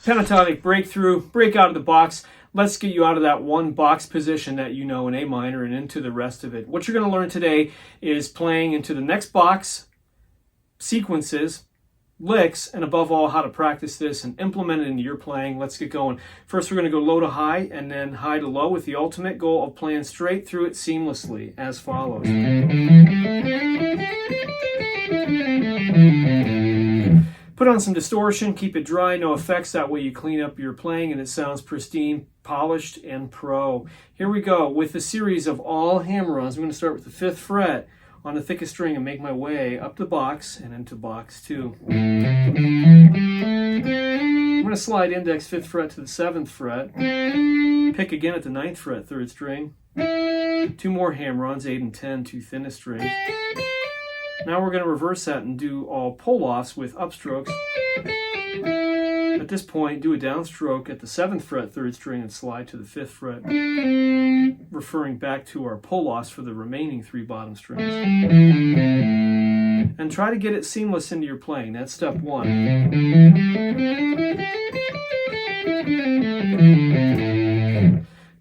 Pentatonic breakthrough, break out of the box. Let's get you out of that one box position that you know in A minor and into the rest of it. What you're going to learn today is playing into the next box, sequences, licks, and above all, how to practice this and implement it into your playing. Let's get going. First, we're going to go low to high and then high to low with the ultimate goal of playing straight through it seamlessly as follows. Put on some distortion, keep it dry, no effects, that way you clean up your playing and it sounds pristine, polished, and pro. Here we go with a series of all hammer-ons. I'm going to start with the 5th fret on the thickest string and make my way up the box and into box 2. I'm going to slide index 5th fret to the 7th fret, pick again at the 9th fret, 3rd string, 2 more hammer-ons, 8 and 10, 2 thinnest strings. Now we're going to reverse that and do all pull-offs with upstrokes. At this point, do a downstroke at the 7th fret, 3rd string, and slide to the 5th fret, referring back to our pull-offs for the remaining 3 bottom strings. And try to get it seamless into your playing. That's step 1.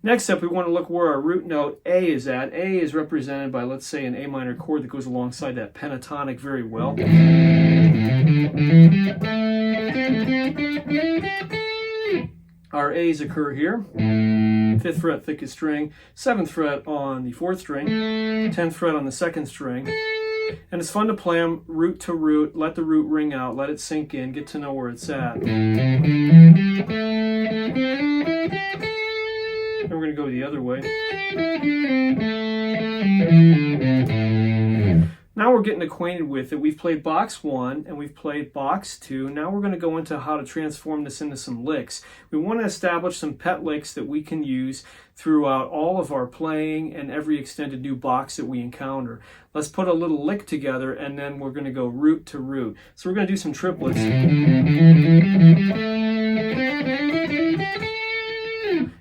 Next up, we want to look where our root note A is at. A is represented by, let's say, an A minor chord that goes alongside that pentatonic very well. Our A's occur here. 5th fret, thickest string, 7th fret on the 4th string, 10th fret on the 2nd string. And it's fun to play them root to root, let the root ring out, let it sink in, get to know where it's at. And we're going to go the other way. Now we're getting acquainted with it. We've played box 1 and we've played box 2. Now we're going to go into how to transform this into some licks. We want to establish some pet licks that we can use throughout all of our playing and every extended new box that we encounter. Let's put a little lick together and then we're going to go root to root. So we're going to do some triplets.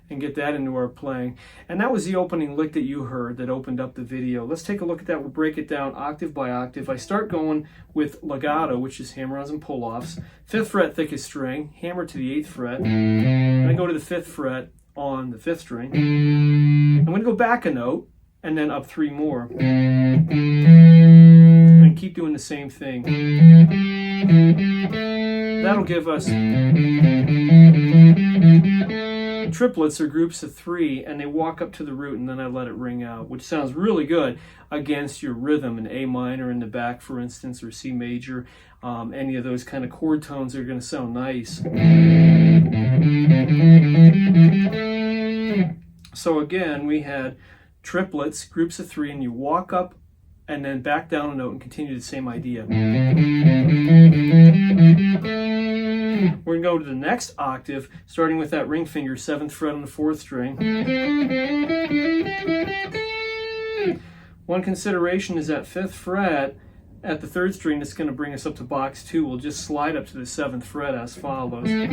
And get that into our playing. And that was the opening lick that you heard that opened up the video. Let's take a look at that. We'll break it down octave by octave. I start going with legato, which is hammer-ons and pull-offs. 5th fret, thickest string, hammer to the 8th fret. And I go to the 5th fret on the 5th string. I'm going to go back a note and then up 3 more. And keep doing the same thing. That'll give us triplets or groups of 3, and they walk up to the root and then I let it ring out, which sounds really good against your rhythm in A minor in the back, for instance, or C major. Any of those kind of chord tones are going to sound nice. So again, we had triplets, groups of 3, and you walk up and then back down a note and continue the same idea. We're going to go to the next octave, starting with that ring finger, 7th fret on the 4th string. One consideration is that 5th fret at the 3rd string that's going to bring us up to box 2. We'll just slide up to the 7th fret as follows. Then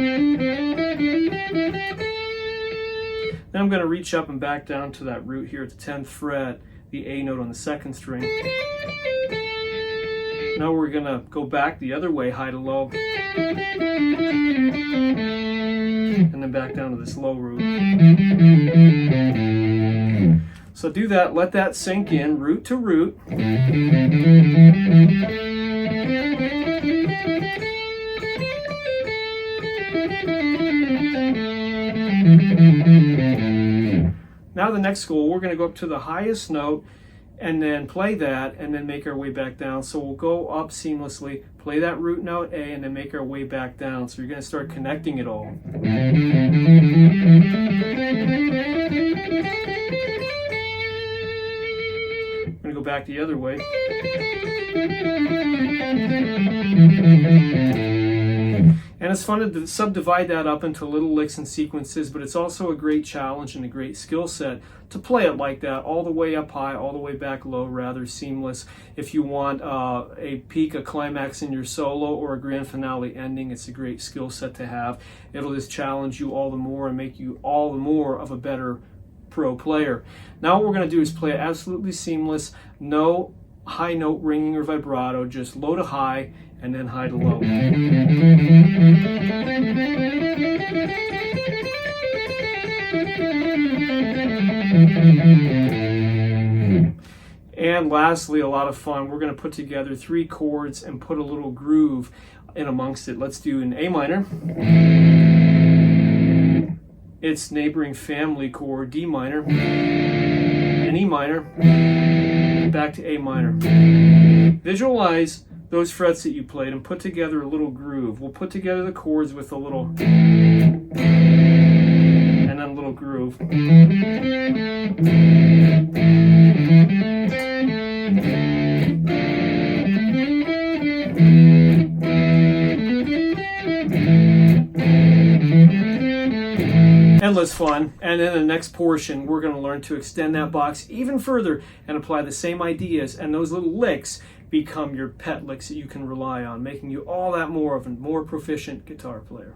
I'm going to reach up and back down to that root here at the 10th fret, the A note on the 2nd string. Now we're going to go back the other way, high to low. And then back down to this low root. So do that, let that sink in, root to root. Now the next goal, we're going to go up to the highest note and then play that and then make our way back down. So we'll go up seamlessly, play that root note A, and then make our way back down. So you're going to start connecting it all. We're going to go back the other way. And it's fun to subdivide that up into little licks and sequences, but it's also a great challenge and a great skill set to play it like that, all the way up high, all the way back low, rather seamless. If you want a peak, a climax in your solo, or a grand finale ending, it's a great skill set to have. It'll just challenge you all the more and make you all the more of a better pro player. Now what we're going to do is play it absolutely seamless, no high note ringing or vibrato, just low to high and then high to low. And lastly, a lot of fun, we're going to put together 3 chords and put a little groove in amongst it. Let's do an A minor, its neighboring family chord, D minor, an E minor, back to A minor. Visualize those frets that you played and put together a little groove. We'll put together the chords with a little and then a little groove. Endless fun. And in the next portion, we're going to learn to extend that box even further and apply the same ideas, and those little licks become your pet licks that you can rely on, making you all that more of a more proficient guitar player.